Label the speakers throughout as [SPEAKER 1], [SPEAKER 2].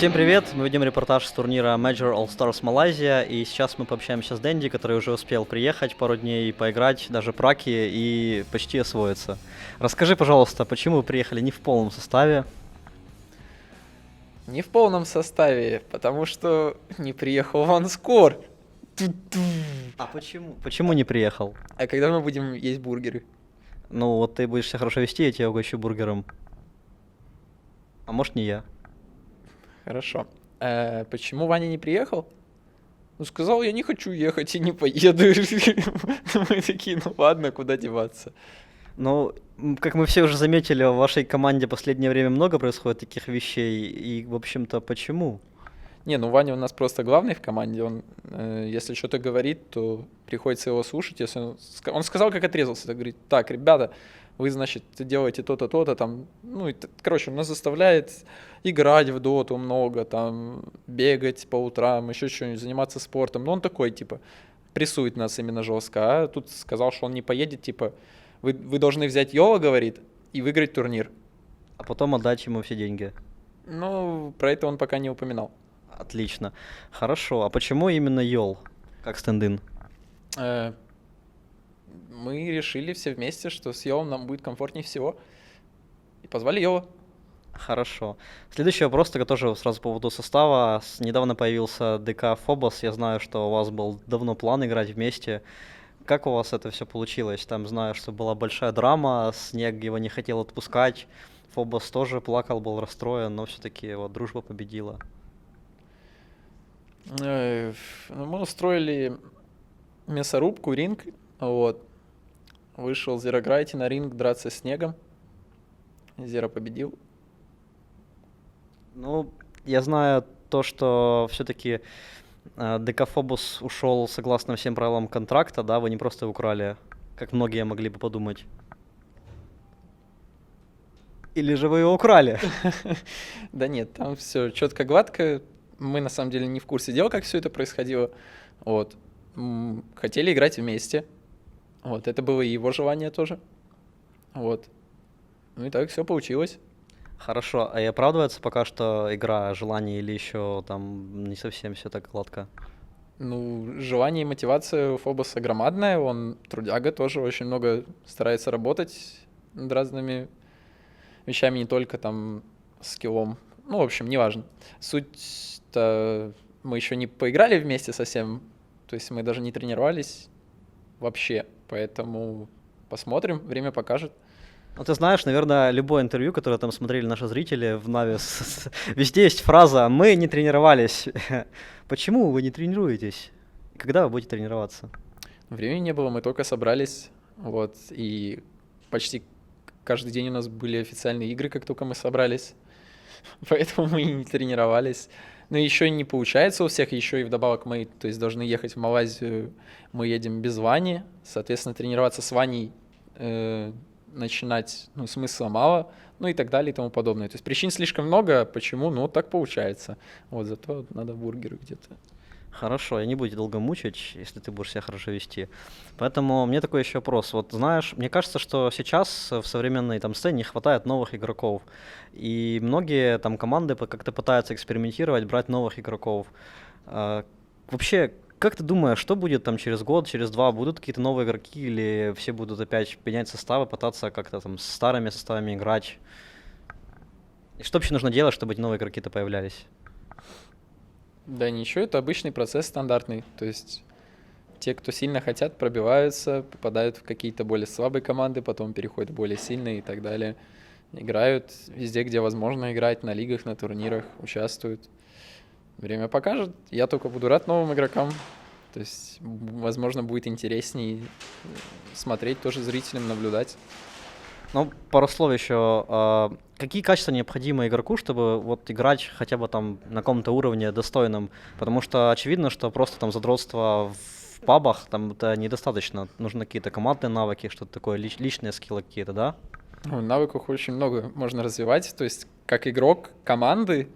[SPEAKER 1] Всем привет! Мы ведем репортаж с турнира Major All Stars Малайзия, и сейчас мы пообщаемся с Дэнди, который уже успел приехать пару дней, поиграть, даже праки и почти освоиться. Расскажи, пожалуйста, почему вы приехали не в полном составе?
[SPEAKER 2] Не в полном составе, потому что не приехал Ванскор.
[SPEAKER 1] А почему? Почему не приехал?
[SPEAKER 2] А когда мы будем есть бургеры?
[SPEAKER 1] Ну, вот ты будешь себя хорошо вести, я тебя угощу бургером. А может, не я.
[SPEAKER 2] Хорошо. Почему Ваня не приехал? Ну, сказал, я не хочу ехать и не поеду. Мы такие, ну ладно, куда деваться.
[SPEAKER 1] Ну, как мы все уже заметили, в вашей команде в последнее время много происходит таких вещей, и, в общем-то, почему?
[SPEAKER 2] Не, ну Ваня у нас просто главный в команде. Он, если что-то говорит, то приходится его слушать. Если он сказал, как отрезался, так говорит, так, ребята, вы, значит, делаете то-то, то-то, там, ну, и, короче, он нас заставляет играть в доту много, там, бегать по утрам, еще что-нибудь, заниматься спортом. Но он такой, типа, прессует нас именно жестко. А тут сказал, что он не поедет, типа, вы должны взять Йола, говорит, и выиграть турнир.
[SPEAKER 1] А потом отдать ему все деньги.
[SPEAKER 2] Ну, про это он пока не упоминал.
[SPEAKER 1] Отлично. Хорошо. А почему именно Йол, как стенд-ин?
[SPEAKER 2] Э, Мы решили все вместе, что с Йолом нам будет комфортнее всего. И позвали Йола.
[SPEAKER 1] Хорошо. Следующий вопрос, только тоже сразу по поводу состава. Недавно появился ДК Фобос. Я знаю, что у вас был давно план играть вместе. Как у вас это все получилось? Там знаю, что была большая драма, Снег его не хотел отпускать. Фобос тоже плакал, был расстроен, но все-таки вот дружба победила.
[SPEAKER 2] Мы устроили мясорубку, ринг. Вот. Вышел Зерограйти на ринг драться с Снегом. Зера победил.
[SPEAKER 1] Ну, я знаю то, что все-таки ДК Фобос ушел согласно всем правилам контракта, да, вы не просто украли, как многие могли бы подумать. Или же вы его украли?
[SPEAKER 2] Да нет, там все четко, гладко. Мы на самом деле не в курсе дела, как все это происходило. Вот. Хотели играть вместе. Вот. Это было и его желание тоже. Вот. Ну и так все получилось.
[SPEAKER 1] Хорошо, а и оправдывается пока что игра, желание или еще там не совсем все так гладко?
[SPEAKER 2] Ну, желание и мотивация у Фобоса громадная. Он трудяга тоже, очень много старается работать над разными вещами, не только там скиллом. Ну, в общем, неважно. Суть-то мы еще не поиграли вместе совсем, то есть мы даже не тренировались вообще, поэтому посмотрим, время покажет.
[SPEAKER 1] Ну, ты знаешь, наверное, любое интервью, которое там смотрели наши зрители в Нави, везде есть фраза «Мы не тренировались». Почему вы не тренируетесь? Когда вы будете тренироваться?
[SPEAKER 2] Времени не было, мы только собрались, вот, и почти каждый день у нас были официальные игры, как только мы собрались, поэтому мы и не тренировались. Но еще не получается у всех, еще и вдобавок мы, то есть, должны ехать в Малайзию, мы едем без Вани, соответственно, тренироваться с Ваней начинать, ну, смысла мало, ну и так далее и тому подобное. То есть причин слишком много, почему, ну, так получается. Вот, зато надо бургеры где-то.
[SPEAKER 1] Хорошо, я не буду тебя долго мучить, если ты будешь себя хорошо вести. Поэтому мне такой еще вопрос. Вот знаешь, мне кажется, что сейчас в современной там сцене не хватает новых игроков. И многие там команды как-то пытаются экспериментировать, брать новых игроков. Вообще, как ты думаешь, что будет там через год, через два? Будут какие-то новые игроки или все будут опять менять составы, пытаться как-то там с старыми составами играть? И что вообще нужно делать, чтобы эти новые игроки-то появлялись?
[SPEAKER 2] Да ничего, это обычный процесс стандартный. То есть те, кто сильно хотят, пробиваются, попадают в какие-то более слабые команды, потом переходят в более сильные и так далее. Играют везде, где возможно играть, на лигах, на турнирах, участвуют. Время покажет. Я только буду рад новым игрокам. То есть, возможно, будет интереснее смотреть тоже зрителям, наблюдать.
[SPEAKER 1] Ну, пару слов еще. Какие качества необходимы игроку, чтобы вот играть хотя бы там на каком-то уровне достойном? Потому что очевидно, что просто там задротство в пабах там это недостаточно. Нужны какие-то командные навыки, что-то такое, личные скиллы какие-то, да?
[SPEAKER 2] Ну, навыков очень много можно развивать. То есть, как игрок команды,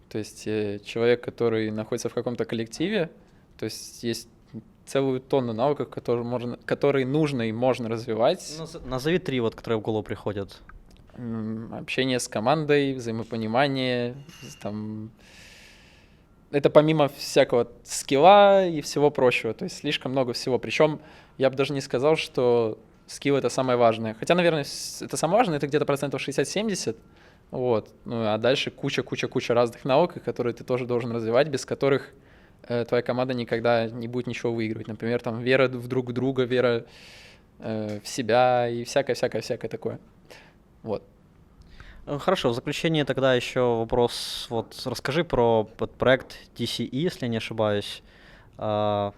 [SPEAKER 2] то есть человек, который находится в каком-то коллективе, то есть целую тонну навыков, которые нужно и можно развивать.
[SPEAKER 1] Назови три, вот, которые в голову приходят.
[SPEAKER 2] Общение с командой, взаимопонимание, там, это помимо всякого скилла и всего прочего, то есть слишком много всего. Причем я бы даже не сказал, что скилл — это самое важное. Хотя, наверное, это самое важное, это где-то процентов 60-70, вот. Ну, а дальше куча разных навыков, которые ты тоже должен развивать, без которых твоя команда никогда не будет ничего выигрывать. Например, там вера в друг друга, вера в себя и всякое такое. Вот.
[SPEAKER 1] Хорошо, в заключение тогда еще вопрос. Вот расскажи про проект DCE, если я не ошибаюсь. А,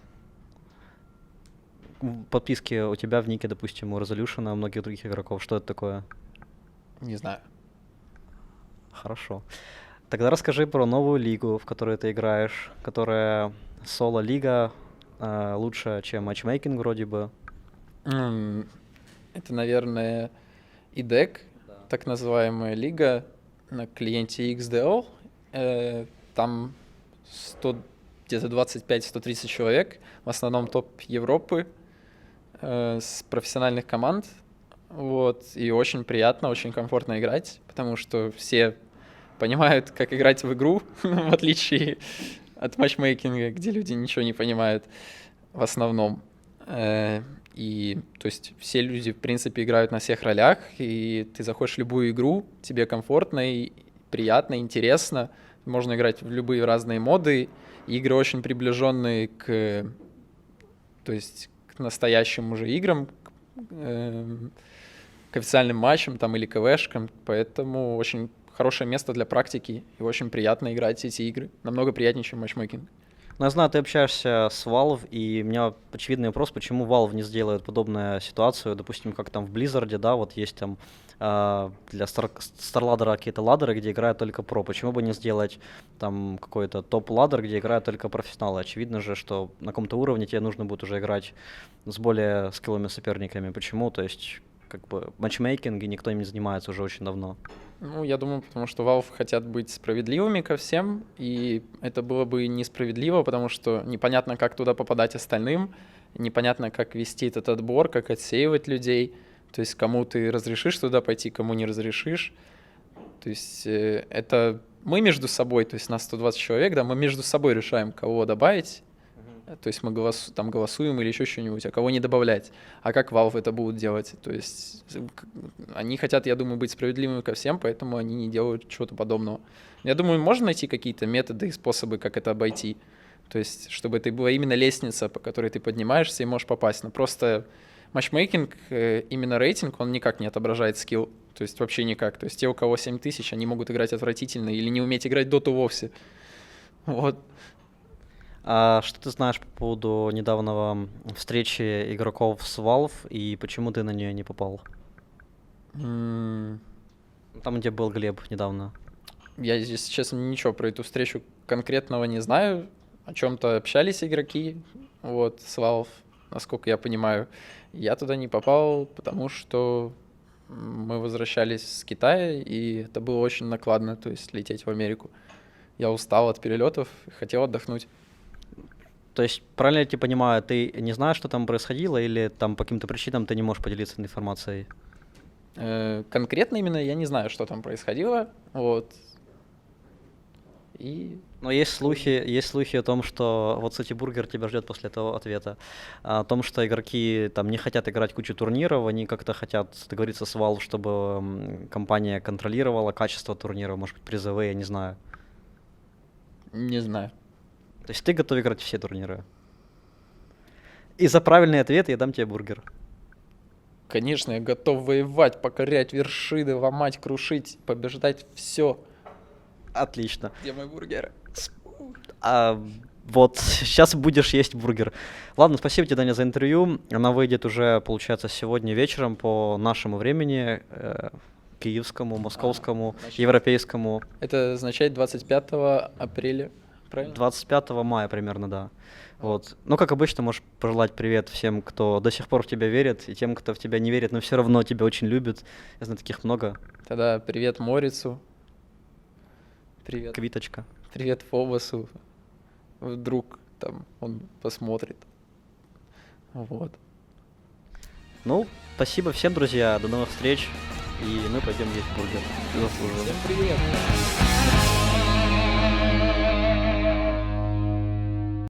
[SPEAKER 1] Подписки у тебя в нике, допустим, у Resolution, у многих других игроков. Что это такое?
[SPEAKER 2] Не знаю.
[SPEAKER 1] Хорошо. Тогда расскажи про новую лигу, в которой ты играешь, которая соло-лига, лучше, чем матчмейкинг вроде бы.
[SPEAKER 2] Это, наверное, IDEC, так называемая лига на клиенте XDL. Там где-то 25-130 человек, в основном топ Европы, с профессиональных команд. Вот. И очень приятно, очень комфортно играть, потому что все понимают, как играть в игру, в отличие от матчмейкинга, где люди ничего не понимают в основном. И, то есть, все люди, в принципе, играют на всех ролях, и ты заходишь в любую игру, тебе комфортно и приятно, интересно. Можно играть в любые разные моды. Игры очень приближенные то есть, к настоящим уже играм, к официальным матчам там, или КВшкам, поэтому очень хорошее место для практики, и очень приятно играть эти игры. Намного приятнее, чем матчмейкинг.
[SPEAKER 1] Ну, я знаю, ты общаешься с Valve, и у меня очевидный вопрос, почему Valve не сделает подобную ситуацию, допустим, как там в Blizzard, да, вот есть там для StarLadder какие-то ладдеры, где играют только про. Почему бы не сделать там какой-то топ-ладдер, где играют только профессионалы? Очевидно же, что на каком-то уровне тебе нужно будет уже играть с более скилловыми соперниками. Почему? То есть, как бы, матчмейкинг и никто им не занимается уже очень давно.
[SPEAKER 2] Ну, я думаю, потому что Valve хотят быть справедливыми ко всем, и это было бы несправедливо, потому что непонятно, как туда попадать остальным, непонятно, как вести этот отбор, как отсеивать людей, то есть кому ты разрешишь туда пойти, кому не разрешишь. То есть это мы между собой, то есть нас 120 человек, да, мы между собой решаем, кого добавить, то есть мы там голосуем или еще что-нибудь, а кого не добавлять. А как Valve это будут делать? То есть они хотят, я думаю, быть справедливыми ко всем, поэтому они не делают чего-то подобного. Я думаю, можно найти какие-то методы и способы, как это обойти. То есть, чтобы это была именно лестница, по которой ты поднимаешься и можешь попасть. Но просто матчмейкинг, именно рейтинг, он никак не отображает скилл. То есть вообще никак. То есть те, у кого 7000, они могут играть отвратительно или не уметь играть доту вовсе. Вот.
[SPEAKER 1] А что ты знаешь по поводу недавнего встречи игроков с Valve и почему ты на нее не попал? Там, где был Глеб недавно.
[SPEAKER 2] Я здесь, честно, ничего про эту встречу конкретного не знаю. О чем-то общались игроки, вот, с Valve, насколько я понимаю. Я туда не попал, потому что мы возвращались с Китая, и это было очень накладно, то есть лететь в Америку. Я устал от перелетов, хотел отдохнуть.
[SPEAKER 1] То есть, правильно я тебя понимаю, ты не знаешь, что там происходило, или там по каким-то причинам ты не можешь поделиться информацией?
[SPEAKER 2] Конкретно именно я не знаю, что там происходило, вот.
[SPEAKER 1] Но есть слухи о том, что вот Сити Бургер тебя ждет после этого ответа. О том, что игроки там не хотят играть кучу турниров, они как-то хотят договориться с Valve, чтобы компания контролировала качество турниров, может быть, призовые, я не знаю.
[SPEAKER 2] Не знаю.
[SPEAKER 1] То есть ты готов играть все турниры? И за правильный ответ я дам тебе бургер.
[SPEAKER 2] Конечно, я готов воевать, покорять вершины, ломать, крушить, побеждать все.
[SPEAKER 1] Отлично.
[SPEAKER 2] Где мой бургер?
[SPEAKER 1] Вот, сейчас будешь есть бургер. Ладно, спасибо тебе, Даня, за интервью. Она выйдет уже, получается, сегодня вечером по нашему времени, киевскому, московскому, европейскому.
[SPEAKER 2] Это означает 25 апреля, правильно?
[SPEAKER 1] 25 мая примерно, да. Вот. Ну, как обычно, можешь пожелать привет всем, кто до сих пор в тебя верит, и тем, кто в тебя не верит, но все равно тебя очень любит. Я знаю, таких много.
[SPEAKER 2] Тогда привет Морицу. Привет.
[SPEAKER 1] Квиточка.
[SPEAKER 2] Привет Фобосу. Вдруг там он посмотрит. Вот.
[SPEAKER 1] Ну, спасибо всем, друзья. До новых встреч. и мы пойдем есть бургер. Заслуживаем.
[SPEAKER 2] Всем привет.